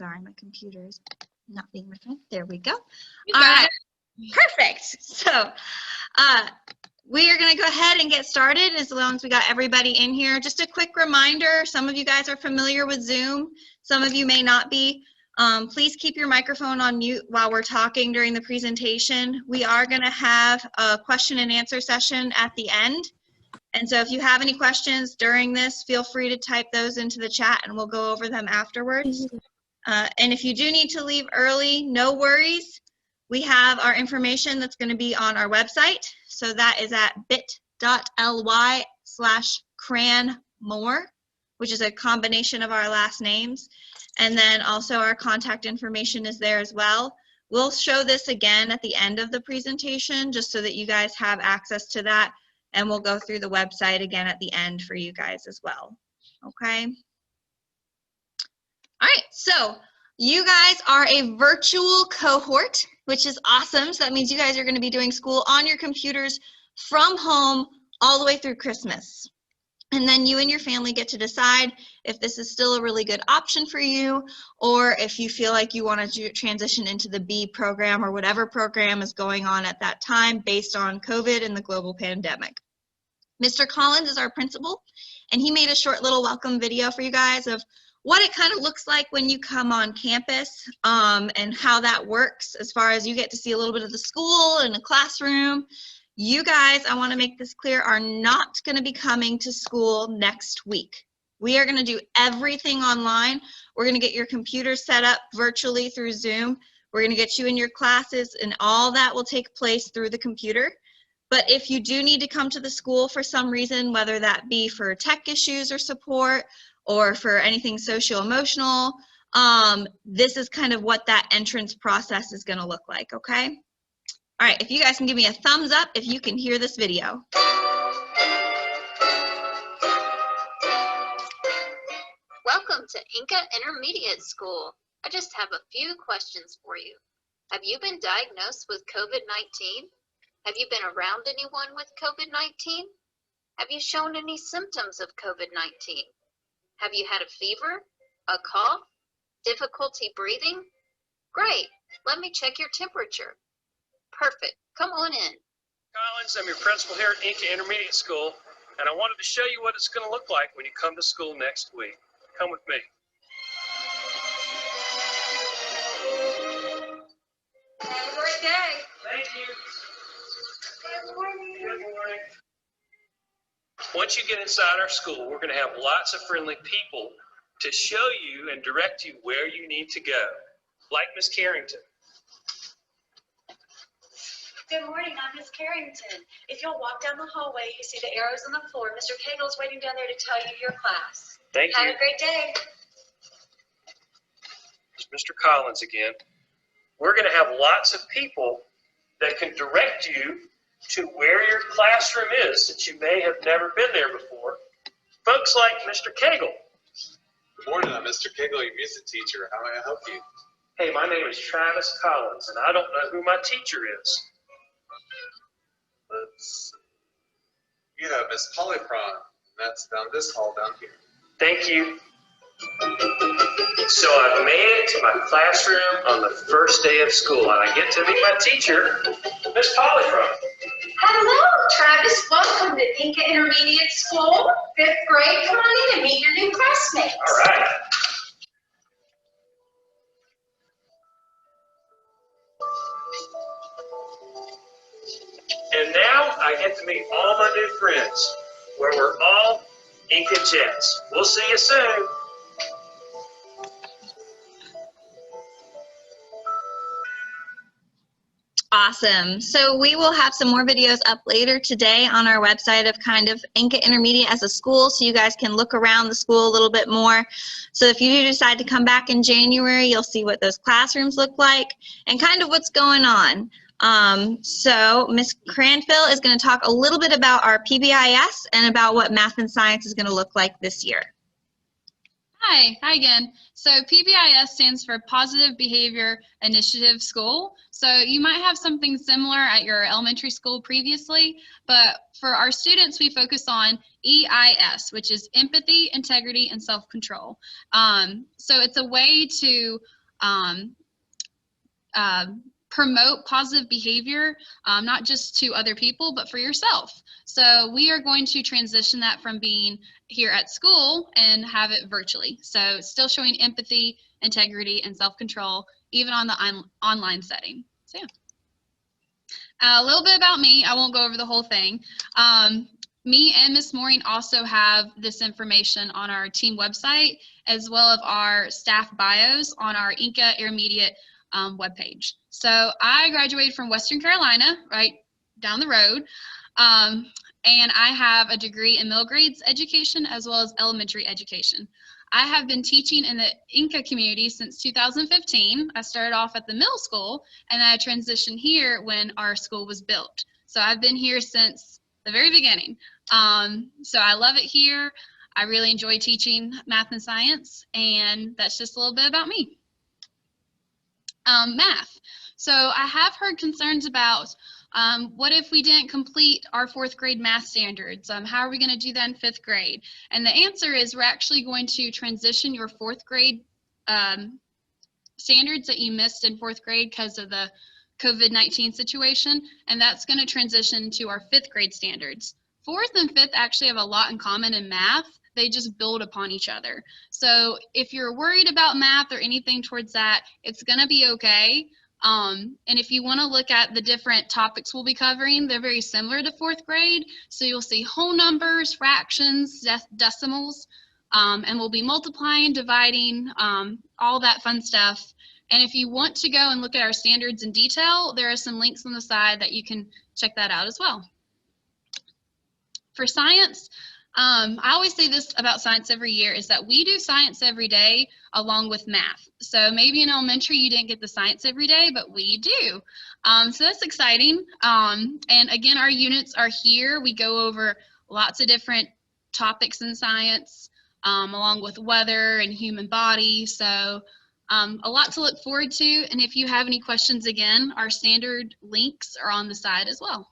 Sorry, my computer is not being my friend. There we go. You All got right, it. perfect. So we are going to go ahead and get started as long as we got everybody in here. Just a quick reminder, some of you guys are familiar with Zoom. Some of you may not be. Please keep your microphone on mute while we're talking during the presentation. We are going to have a question and answer session at the end. And so if you have any questions during this, feel free to type those into the chat and we'll go over them afterwards. And if you do need to leave early, no worries. We have our information that's going to be on our website. So that is at bit.ly/cranmore, which is a combination of our last names. And then also our contact information is there as well. We'll show this again at the end of the presentation just so that you guys have access to that. And we'll go through the website again at the end for you guys as well. Okay. All right, so you guys are a virtual cohort, which is awesome. So that means you guys are going to be doing school on your computers from home all the way through Christmas. And then you and your family get to decide if this is still a really good option for you, or if you feel like you want to transition into the B program or whatever program is going on at that time based on COVID and the global pandemic. Mr. Collins is our principal, and he made a short little welcome video for you guys of what it kind of looks like when you come on campus and how that works as far as you get to see a little bit of the school and the classroom. You guys, I want to make this clear, are not going to be coming to school next week. We are going to do everything online. We're going to get your computer set up virtually through Zoom. We're going to get you in your classes, and all that will take place through the computer. But if you do need to come to the school for some reason, whether that be for tech issues or support or for anything socio-emotional, this is kind of what that entrance process is going to look like, okay? All right, if you guys can give me a thumbs up if you can hear this video. Welcome to Enka Intermediate School. I just have a few questions for you. Have you been diagnosed with COVID-19? Have you been around anyone with COVID-19? Have you shown any symptoms of COVID-19? Have you had a fever, a cough, difficulty breathing? Great, let me check your temperature. Perfect, come on in. Collins, I'm your principal here at Enka Intermediate School, and I wanted to show you what it's going to look like when you come to school next week. Come with me. Have a great day. Thank you. Good morning. Good morning. Once you get inside our school, we're going to have lots of friendly people to show you and direct you where you need to go, like Miss Carrington. Good morning, I'm Miss Carrington. If you'll walk down the hallway, you see the arrows on the floor. Mr. Cagle's waiting down there to tell you your class. Thank you. Have a great day. It's Mr. Collins again. We're going to have lots of people that can direct you to where your classroom is, since you may have never been there before. Folks like Mr. Cagle. Good morning, I'm Mr. Cagle, your music teacher. How may I help you? Hey, my name is Travis Collins, and I don't know who my teacher is. Let's see. You have Miss Polypron. That's down this hall down here. Thank you. So I've made it to my classroom on the first day of school, and I get to meet my teacher, Miss Polypron. Hello, Travis. Welcome to Enka Intermediate School, 5th grade. Come on in and meet your new classmates. All right. And now I get to meet all my new friends, where we're all Enka Jets. We'll see you soon. Awesome. So we will have some more videos up later today on our website of kind of Enka Intermediate as a school, so you guys can look around the school a little bit more. So if you do decide to come back in January, you'll see what those classrooms look like and kind of what's going on. So Ms. Cranfill is going to talk a little bit about our PBIS and about what math and science is going to look like this year. Hi, Hi again. So PBIS stands for Positive Behavior Initiative School. So you might have something similar at your elementary school previously, but for our students, we focus on EIS, which is empathy, integrity, and self-control. So it's a way to promote positive behavior, not just to other people, but for yourself. So we are going to transition that from being here at school and have it virtually. So still showing empathy, integrity, and self-control, even on the online setting. So yeah. A little bit about me. I won't go over the whole thing. Me and Miss Maureen also have this information on our team website, as well as our staff bios on our Enka Intermediate webpage. So I graduated from Western Carolina, right down the road, and I have a degree in middle grades education as well as elementary education. I have been teaching in the Enka community since 2015. I started off at the middle school, and I transitioned here when our school was built. So I've been here since the very beginning. So I love it here. I really enjoy teaching math and science, and that's just a little bit about me. Math. So I have heard concerns about what if we didn't complete our 4th grade math standards? How are we going to do that in 5th grade? And the answer is we're actually going to transition your 4th grade standards that you missed in 4th grade because of the COVID-19 situation, and that's going to transition to our 5th grade standards. 4th and 5th actually have a lot in common in math. They just build upon each other. So if you're worried about math or anything towards that, it's going to be okay. And if you want to look at the different topics we'll be covering, they're very similar to 4th grade. So you'll see whole numbers, fractions, decimals, and we'll be multiplying, dividing, all that fun stuff. And if you want to go and look at our standards in detail, there are some links on the side that you can check that out as well. For science, I always say this about science every year, is that we do science every day along with math. So maybe in elementary you didn't get the science every day, but we do. So that's exciting. And again, our units are here. We go over lots of different topics in science, along with weather and human body. So a lot to look forward to. And if you have any questions, again, our standard links are on the side as well.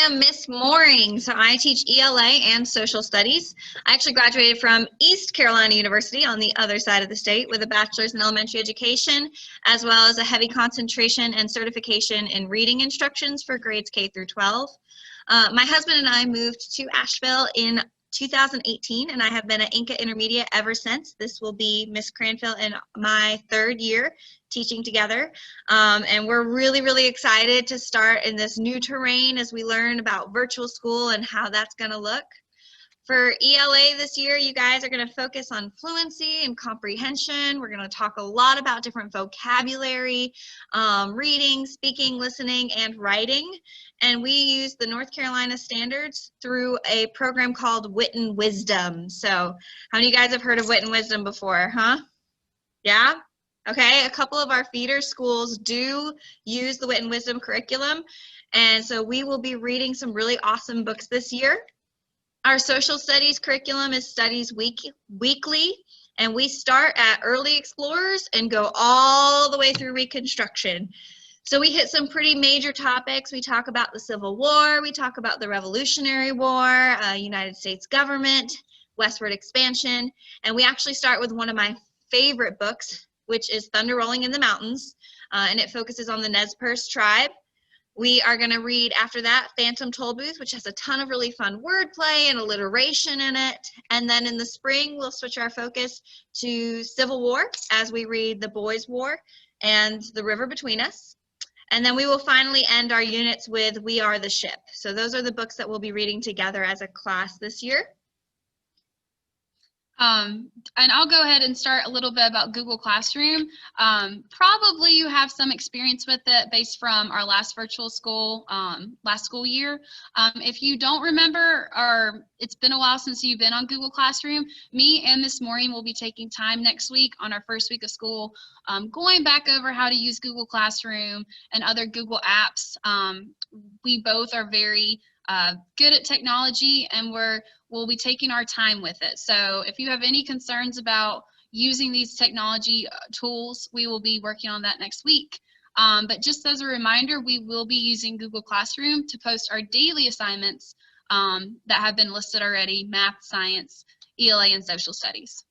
I am Miss Mooring, so I teach ELA and social studies. I actually graduated from East Carolina University on the other side of the state with a bachelor's in elementary education, as well as a heavy concentration and certification in reading instructions for grades K through 12. My husband and I moved to Asheville in 2018, and I have been at Enka Intermediate ever since. This will be Miss Cranfill and my 3rd year teaching together, and we're really, really excited to start in this new terrain as we learn about virtual school and how that's going to look. For ELA this year, you guys are going to focus on fluency and comprehension. We're going to talk a lot about different vocabulary, reading, speaking, listening, and writing. And we use the North Carolina standards through a program called Wit and Wisdom. So how many of you guys have heard of Wit and Wisdom before, huh? Yeah? Okay, a couple of our feeder schools do use the Wit and Wisdom curriculum. And so we will be reading some really awesome books this year. Our social studies curriculum is studies weekly, and we start at early explorers and go all the way through Reconstruction. So we hit some pretty major topics. We talk about the Civil War, we talk about the Revolutionary War, United States government, westward expansion, and we actually start with one of my favorite books, which is Thunder Rolling in the Mountains, and it focuses on the Nez Perce tribe. We are going to read after that Phantom Tollbooth, which has a ton of really fun wordplay and alliteration in it. And then in the spring, we'll switch our focus to Civil War as we read The Boys' War and The River Between Us. And then we will finally end our units with We Are the Ship. So those are the books that we'll be reading together as a class this year. And I'll go ahead and start a little bit about Google Classroom. Probably you have some experience with it based from our last virtual school, last school year. If you don't remember, or it's been a while since you've been on Google Classroom, me and Miss Maureen will be taking time next week on our first week of school, going back over how to use Google Classroom and other Google apps. We both are very good at technology, and we'll be taking our time with it. So if you have any concerns about using these technology tools, we will be working on that next week. But just as a reminder, we will be using Google Classroom to post our daily assignments that have been listed already: math, science, ELA, and social studies.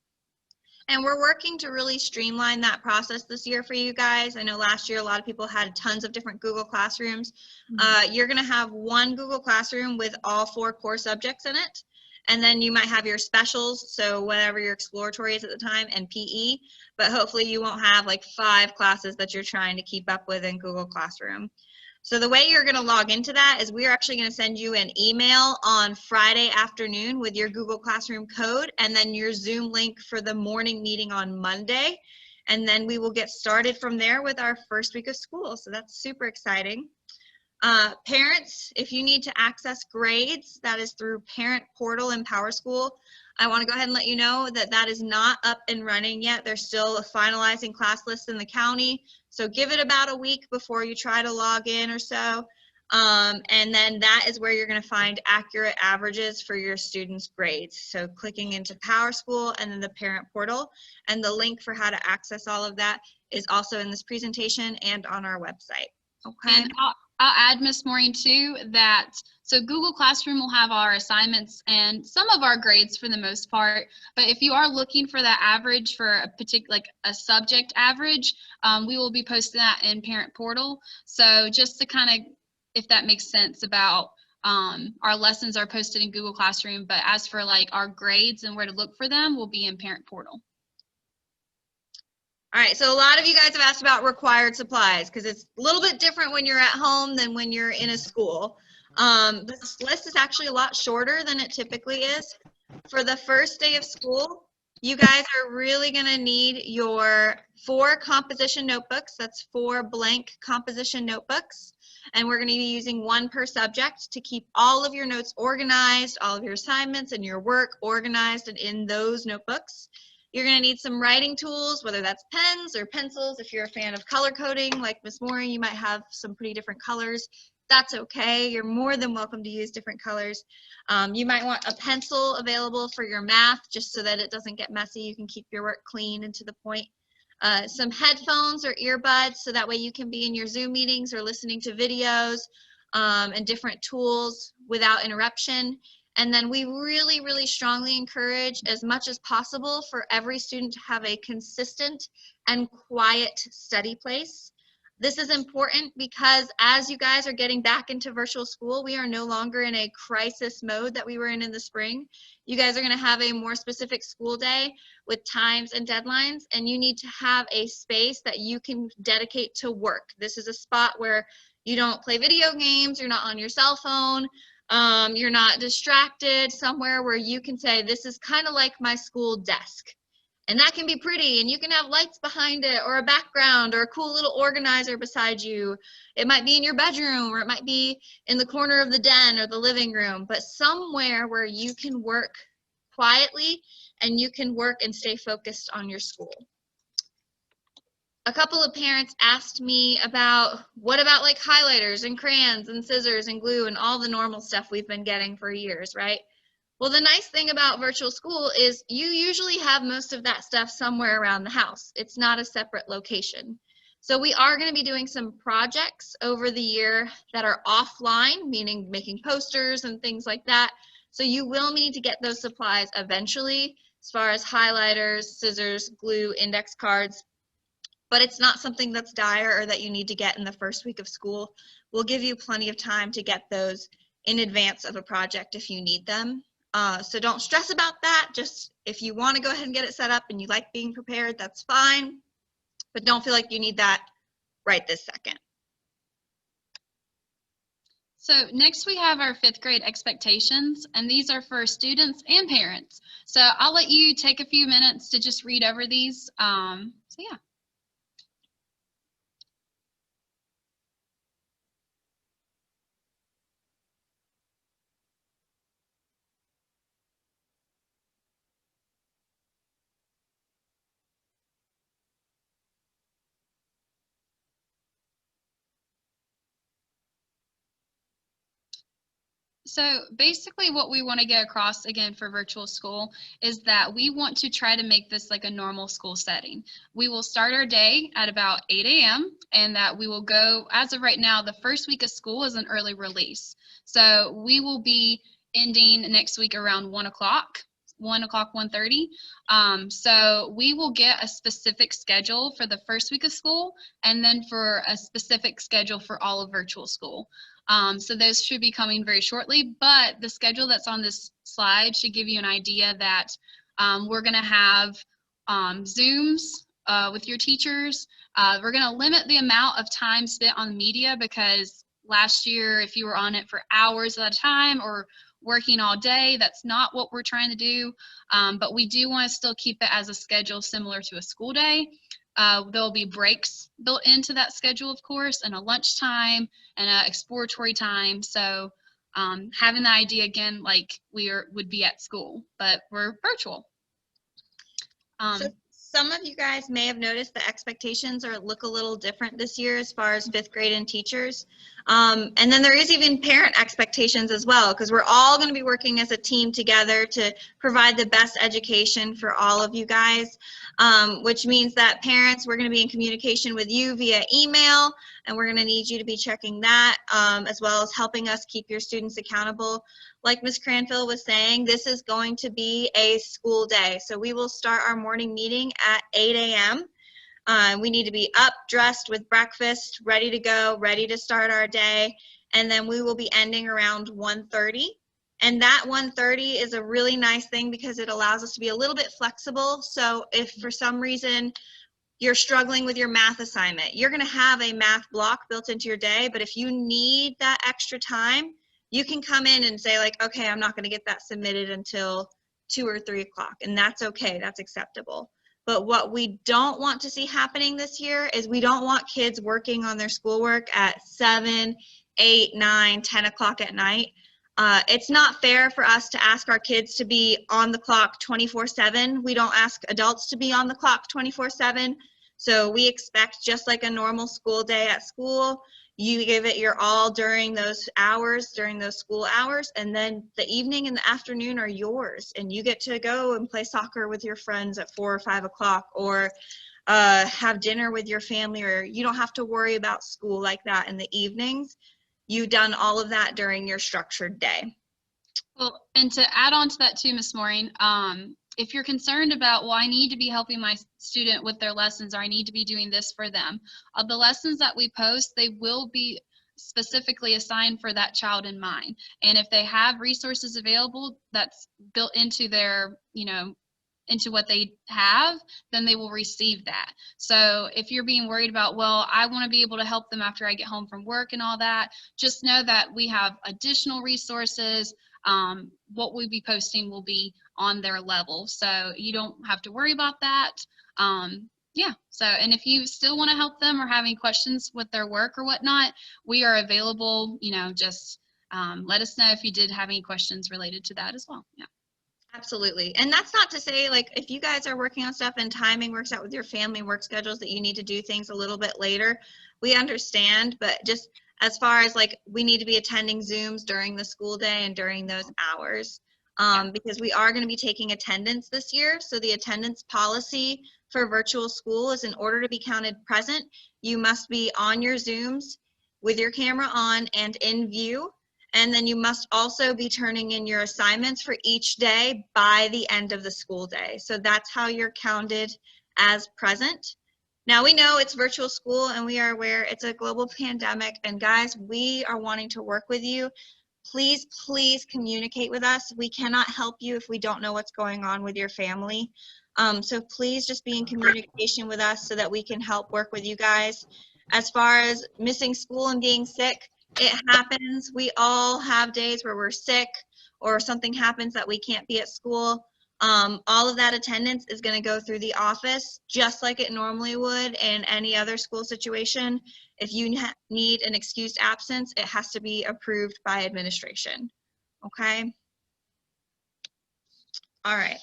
And we're working to really streamline that process this year for you guys. I know last year a lot of people had tons of different Google Classrooms. You're going to have one Google Classroom with all 4 core subjects in it. And then you might have your specials, so whatever your exploratory is at the time, and PE. But hopefully you won't have like 5 classes that you're trying to keep up with in Google Classroom. So the way you're going to log into that is we're actually going to send you an email on Friday afternoon with your Google Classroom code and then your Zoom link for the morning meeting on Monday. And then we will get started from there with our first week of school. So that's super exciting. Parents, if you need to access grades, that is through Parent Portal in PowerSchool. I want to go ahead and let you know that that is not up and running yet. They're still finalizing class lists in the county. So give it about a week before you try to log in or so. And then that is where you're going to find accurate averages for your students' grades. So clicking into PowerSchool and then the Parent Portal, and the link for how to access all of that is also in this presentation and on our website. Okay. And I'll add, Miss Maureen, too, that so Google Classroom will have our assignments and some of our grades for the most part. But if you are looking for that average for a particular, like a subject average, we will be posting that in Parent Portal. So just to kind of, if that makes sense, about our lessons are posted in Google Classroom, but as for like our grades and where to look for them, will be in Parent Portal. All right, so a lot of you guys have asked about required supplies because it's a little bit different when you're at home than when you're in a school. This list is actually a lot shorter than it typically is. For the first day of school, you guys are really going to need your 4 composition notebooks. That's 4 blank composition notebooks. And we're going to be using 1 per subject to keep all of your notes organized, all of your assignments and your work organized and in those notebooks. You're going to need some writing tools, whether that's pens or pencils. If you're a fan of color coding, like Miss Maureen, you might have some pretty different colors. That's okay. You're more than welcome to use different colors. You might want a pencil available for your math, just so that it doesn't get messy. You can keep your work clean and to the point. Some headphones or earbuds, so that way you can be in your Zoom meetings or listening to videos and different tools without interruption. And then we really, really strongly encourage, as much as possible, for every student to have a consistent and quiet study place. This is important because as you guys are getting back into virtual school, we are no longer in a crisis mode that we were in the spring. You guys are going to have a more specific school day with times and deadlines, and you need to have a space that you can dedicate to work. This is a spot where you don't play video games, you're not on your cell phone, you're not distracted, somewhere where you can say, this is kind of like my school desk. And that can be pretty, and you can have lights behind it or a background or a cool little organizer beside you. It might be in your bedroom, or it might be in the corner of the den or the living room, but somewhere where you can work quietly and you can work and stay focused on your school. A couple of parents asked me about, what about like highlighters and crayons and scissors and glue and all the normal stuff we've been getting for years, right? Well, the nice thing about virtual school is you usually have most of that stuff somewhere around the house. It's not a separate location. So we are going to be doing some projects over the year that are offline, meaning making posters and things like that. So you will need to get those supplies eventually, as far as highlighters, scissors, glue, index cards. But it's not something that's dire or that you need to get in the first week of school. We'll give you plenty of time to get those in advance of a project if you need them. So don't stress about that. Just if you want to go ahead and get it set up and you like being prepared, that's fine. But don't feel like you need that right this second. So next we have our 5th grade expectations, and these are for students and parents. So I'll let you take a few minutes to just read over these. So yeah. So basically what we want to get across again for virtual school is that we want to try to make this like a normal school setting. We will start our day at about 8 a.m. and that we will go, as of right now, the first week of school is an early release. So we will be ending next week around 1 o'clock. 1:30. So we will get a specific schedule for the first week of school and then for a specific schedule for all of virtual school. So those should be coming very shortly, but the schedule that's on this slide should give you an idea that we're going to have Zooms with your teachers. We're going to limit the amount of time spent on media because last year, if you were on it for hours at a time or working all day, that's not what we're trying to do, but we do want to still keep it as a schedule similar to a school day. There'll be breaks built into that schedule, of course, and a lunch time and an exploratory time. So having the idea again like would be at school, but we're virtual. So some of you guys may have noticed the expectations look a little different this year as far as 5th grade and teachers. And then there is even parent expectations as well, because we're all going to be working as a team together to provide the best education for all of you guys, which means that parents, we're going to be in communication with you via email, and we're going to need you to be checking that, as well as helping us keep your students accountable. Like Ms. Cranfill was saying, this is going to be a school day. So we will start our morning meeting at 8 a.m. We need to be up, dressed with breakfast, ready to go, ready to start our day. And then we will be ending around 1:30. And that 1:30 is a really nice thing because it allows us to be a little bit flexible. So if for some reason you're struggling with your math assignment, you're going to have a math block built into your day. But if you need that extra time, you can come in and say like, okay, I'm not going to get that submitted until 2 or 3 o'clock. And that's okay. That's acceptable. But what we don't want to see happening this year is we don't want kids working on their schoolwork at 7, 8, 9, 10 o'clock at night. It's not fair for us to ask our kids to be on the clock 24/7. We don't ask adults to be on the clock 24/7. So we expect just like a normal school day at school, you give it your all during those hours, during those school hours, and then the evening and the afternoon are yours, and you get to go and play soccer with your friends at 4 or 5 o'clock, or have dinner with your family, or you don't have to worry about school like that in the evenings. You've done all of that during your structured day. Well, and to add on to that too, Ms. Maureen, if you're concerned about, well, I need to be helping my student with their lessons, or I need to be doing this for them, the lessons that we post, they will be specifically assigned for that child in mind. And if they have resources available that's built into their, into what they have, then they will receive that. So if you're being worried about, well, I want to be able to help them after I get home from work and all that, just know that we have additional resources. What we'll be posting will be on their level, so you don't have to worry about that. Yeah, so, and if you still want to help them or have any questions with their work or whatnot, we are available. Just let us know if you did have any questions related to that as well. Yeah. Absolutely. And that's not to say, like, if you guys are working on stuff and timing works out with your family work schedules that you need to do things a little bit later, we understand, but just as far as like, we need to be attending Zooms during the school day and during those hours, because we are going to be taking attendance this year. So the attendance policy for virtual school is, in order to be counted present, you must be on your Zooms with your camera on and in view. And then you must also be turning in your assignments for each day by the end of the school day. So that's how you're counted as present. Now we know it's virtual school and we are aware it's a global pandemic. And guys, we are wanting to work with you. Please, please communicate with us. We cannot help you if we don't know what's going on with your family. So please just be in communication with us so that we can help work with you guys. As far as missing school and being sick, it happens. We all have days where we're sick or something happens that we can't be at school. All of that attendance is going to go through the office just like it normally would in any other school situation. If you need an excused absence, it has to be approved by administration. Okay? All right.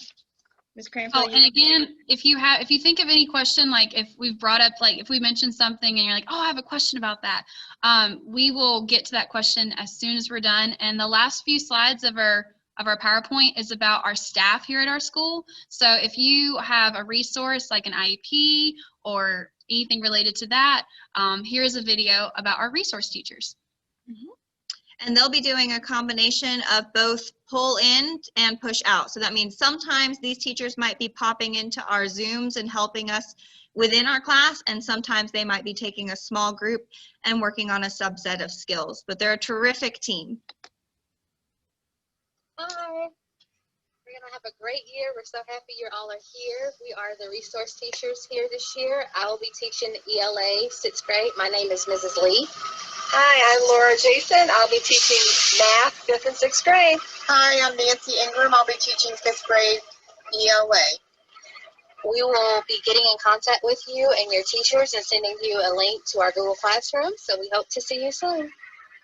Ms. Cranfill, Oh, and again, if you think of any question, like if we've brought up, like if we mentioned something and you're like, oh, I have a question about that, we will get to that question as soon as we're done. And the last few slides of our PowerPoint is about our staff here at our school. So if you have a resource like an IEP or anything related to that, here's a video about our resource teachers. And they'll be doing a combination of both pull in and push out. So that means sometimes these teachers might be popping into our Zooms and helping us within our class, and sometimes they might be taking a small group and working on a subset of skills. But they're a terrific team. Hi. We're going to have a great year. We're so happy you all are here. We are the resource teachers here this year. I will be teaching ELA 6th grade. My name is Mrs. Lee. Hi, I'm Laura Jason. I'll be teaching math 5th and 6th grade. Hi, I'm Nancy Ingram. I'll be teaching 5th grade ELA. We will be getting in contact with you and your teachers and sending you a link to our Google Classroom. So we hope to see you soon.